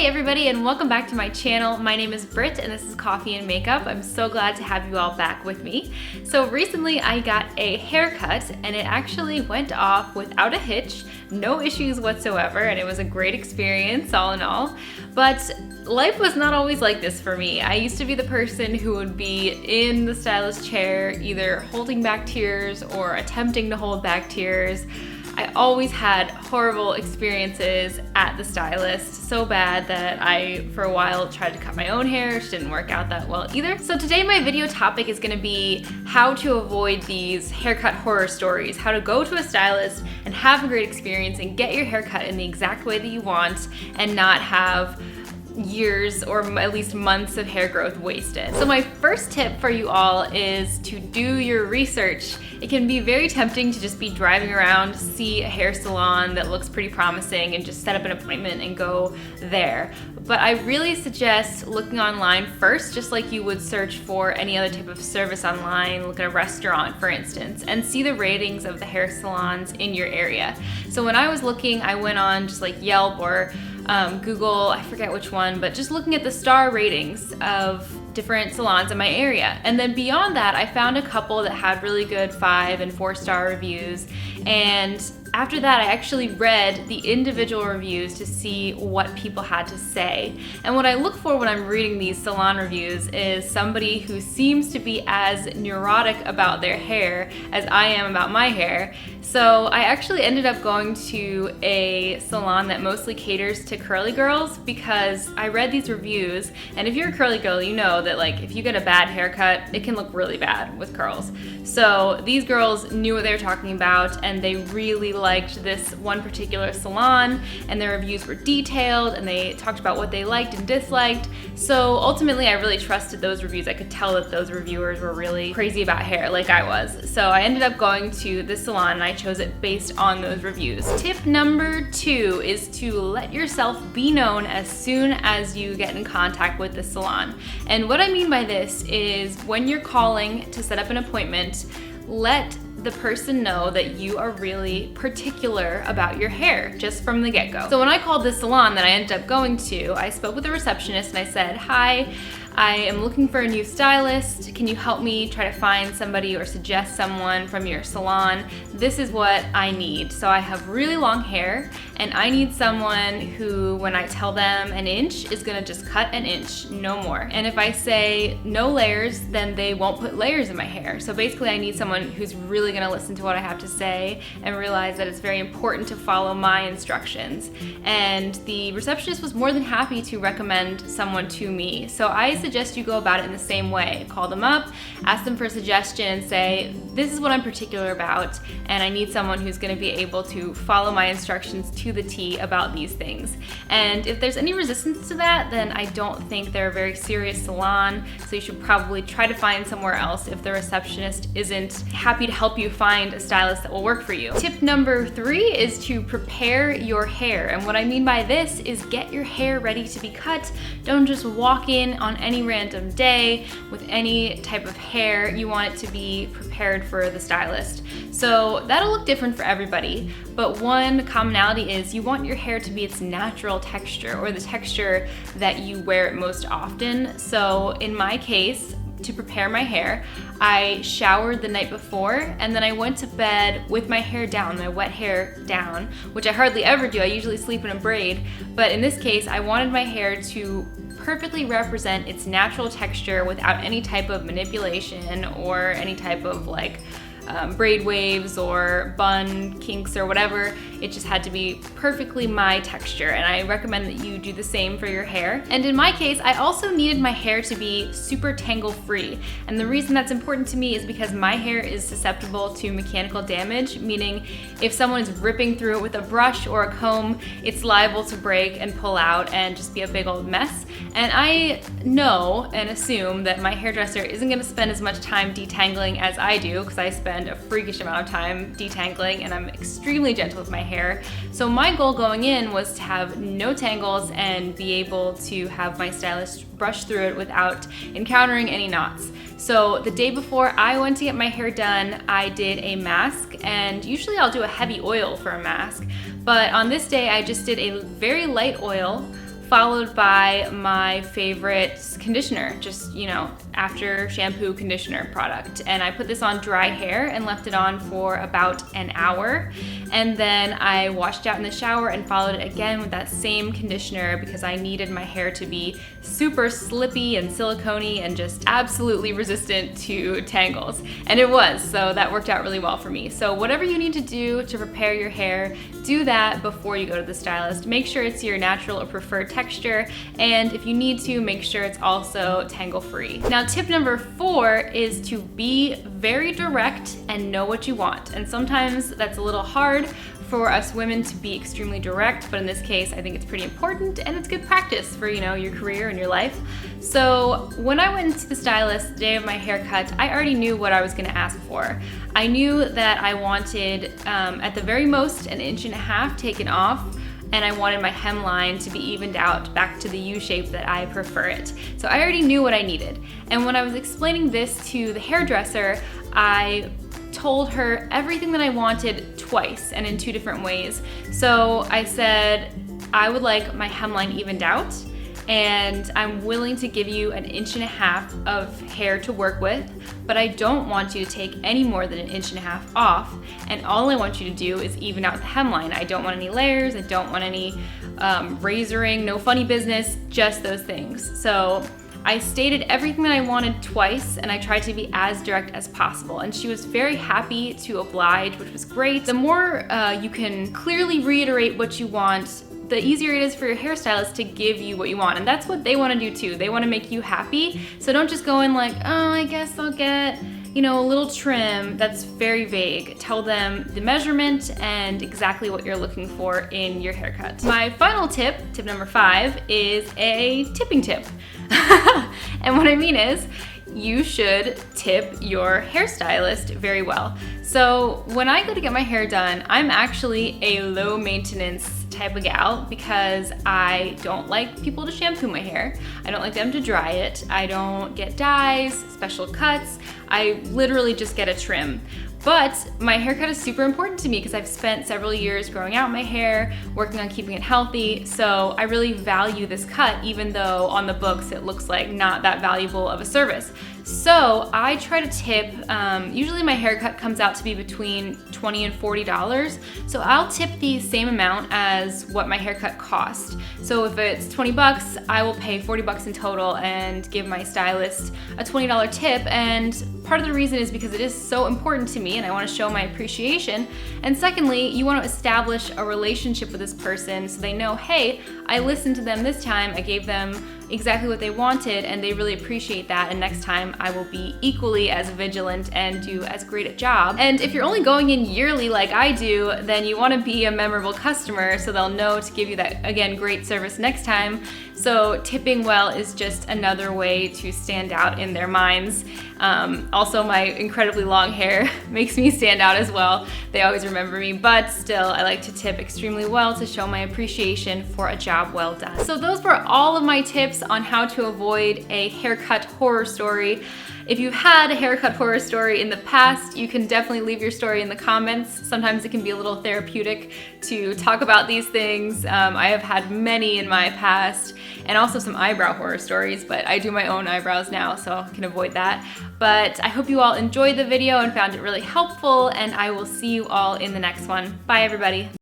Hey everybody, and welcome back to my channel. My name is Britt and this is Coffee and Makeup. I'm so glad to have you all back with me. So recently I got a haircut and it actually went off without a hitch, no issues whatsoever, and it was a great experience all in all. But life was not always like this for me. I used to be the person who would be in the stylist chair, either holding back tears or attempting to hold back tears. I always had horrible experiences at the stylist, so bad that I, for a while, tried to cut my own hair, which didn't work out that well either. So today my video topic is gonna be how to avoid these haircut horror stories, how to go to a stylist and have a great experience and get your hair cut in the exact way that you want and not have years or at least months of hair growth wasted. So my first tip for you all is to do your research. It can be very tempting to just be driving around, see a hair salon that looks pretty promising and just set up an appointment and go there. But I really suggest looking online first, just like you would search for any other type of service online, look at a restaurant for instance, and see the ratings of the hair salons in your area. So when I was looking, I went on just like Yelp or Google, I forget which one, but just looking at the star ratings of different salons in my area. And then beyond that, I found a couple that had really good 5- and 4-star reviews. And after that, I actually read the individual reviews to see what people had to say. And what I look for when I'm reading these salon reviews is somebody who seems to be as neurotic about their hair as I am about my hair. So I actually ended up going to a salon that mostly caters to curly girls because I read these reviews, and if you're a curly girl, you know that like if you get a bad haircut, it can look really bad with curls. So these girls knew what they were talking about, and they really liked this one particular salon, and their reviews were detailed and they talked about what they liked and disliked. So ultimately I really trusted those reviews. I could tell that those reviewers were really crazy about hair like I was. So I ended up going to this salon and I chose it based on those reviews. Tip number 2 is to let yourself be known as soon as you get in contact with the salon. And what I mean by this is when you're calling to set up an appointment, let the person know that you are really particular about your hair just from the get-go. So when I called this salon that I ended up going to, I spoke with the receptionist and I said, "Hi, I am looking for a new stylist. Can you help me try to find somebody or suggest someone from your salon? This is what I need. So I have really long hair and I need someone who, when I tell them an inch, is gonna just cut an inch, no more. And if I say no layers, then they won't put layers in my hair. So basically I need someone who's really gonna listen to what I have to say and realize that it's very important to follow my instructions." And the receptionist was more than happy to recommend someone to me. So I suggest you go about it in the same way. Call them up, ask them for a suggestion and say, "This is what I'm particular about and I need someone who's gonna be able to follow my instructions to the T about these things." And if there's any resistance to that, then I don't think they're a very serious salon, so you should probably try to find somewhere else if the receptionist isn't happy to help you find a stylist that will work for you. Tip number 3 is to prepare your hair. And what I mean by this is get your hair ready to be cut. Don't just walk in on any random day with any type of hair. You want it to be prepared for the stylist. So that'll look different for everybody, but one commonality is you want your hair to be its natural texture or the texture that you wear it most often. So in my case, to prepare my hair, I showered the night before and then I went to bed with my hair down, my wet hair down, which I hardly ever do. I usually sleep in a braid, but in this case, I wanted my hair to perfectly represent its natural texture without any type of manipulation or any type of like braid waves or bun kinks or whatever. It just had to be perfectly my texture, and I recommend that you do the same for your hair. And in my case, I also needed my hair to be super tangle free, and the reason that's important to me is because my hair is susceptible to mechanical damage, meaning if someone is ripping through it with a brush or a comb, it's liable to break and pull out and just be a big old mess. And I know and assume that my hairdresser isn't going to spend as much time detangling as I do, because I spend a freakish amount of time detangling and I'm extremely gentle with my hair. So my goal going in was to have no tangles and be able to have my stylist brush through it without encountering any knots. So the day before I went to get my hair done, I did a mask, and usually I'll do a heavy oil for a mask, but on this day I just did a very light oil followed by my favorite conditioner, just, you know, after shampoo conditioner product. And I put this on dry hair and left it on for about an hour. And then I washed out in the shower and followed it again with that same conditioner because I needed my hair to be super slippy and silicone-y and just absolutely resistant to tangles. And it was, so that worked out really well for me. So whatever you need to do to prepare your hair, do that before you go to the stylist. Make sure it's your natural or preferred texture, and if you need to, make sure it's also tangle-free. Now, tip number 4 is to be very direct and know what you want. And sometimes that's a little hard for us women to be extremely direct, but in this case, I think it's pretty important and it's good practice for, you know, your career and your life. So when I went to the stylist the day of my haircut, I already knew what I was gonna ask for. I knew that I wanted, at the very most, 1.5 inches taken off, and I wanted my hemline to be evened out back to the U shape that I prefer it. So I already knew what I needed. And when I was explaining this to the hairdresser, I told her everything that I wanted twice and in 2 different ways. So I said, I would like my hemline evened out, and I'm willing to give you 1.5 inches of hair to work with, but I don't want you to take any more than 1.5 inches off, and all I want you to do is even out the hemline. I don't want any layers, I don't want any razoring, no funny business, just those things. So I stated everything that I wanted twice, and I tried to be as direct as possible, and she was very happy to oblige, which was great. The more you can clearly reiterate what you want, the easier it is for your hairstylist to give you what you want, and that's what they want to do too. They want to make you happy, so don't just go in like, oh, I guess I'll get, you know, a little trim. That's very vague. Tell them the measurement and exactly what you're looking for in your haircut. My final tip, tip number 5, is a tipping tip. And what I mean is, you should tip your hairstylist very well. So when I go to get my hair done, I'm actually a low maintenance type of gal because I don't like people to shampoo my hair. I don't like them to dry it. I don't get dyes, special cuts. I literally just get a trim. But my haircut is super important to me because I've spent several years growing out my hair, working on keeping it healthy, so I really value this cut even though on the books it looks like not that valuable of a service. So I try to tip, usually my haircut comes out to be between $20 and $40, so I'll tip the same amount as what my haircut cost. So if it's 20 bucks, I will pay 40 bucks in total and give my stylist a $20 tip, and part of the reason is because it is so important to me and I want to show my appreciation. And secondly, you want to establish a relationship with this person so they know, hey, I listened to them this time, I gave them exactly what they wanted and they really appreciate that, and next time I will be equally as vigilant and do as great a job. And if you're only going in yearly like I do, then you want to be a memorable customer so they'll know to give you that, again, great service next time. So tipping well is just another way to stand out in their minds. Also, my incredibly long hair makes me stand out as well. They always remember me, but still, I like to tip extremely well to show my appreciation for a job well done. So those were all of my tips on how to avoid a haircut horror story. If you've had a haircut horror story in the past, you can definitely leave your story in the comments. Sometimes it can be a little therapeutic to talk about these things. I have had many in my past, and also some eyebrow horror stories, but I do my own eyebrows now, so I can avoid that. But I hope you all enjoyed the video and found it really helpful, and I will see you all in the next one. Bye, everybody.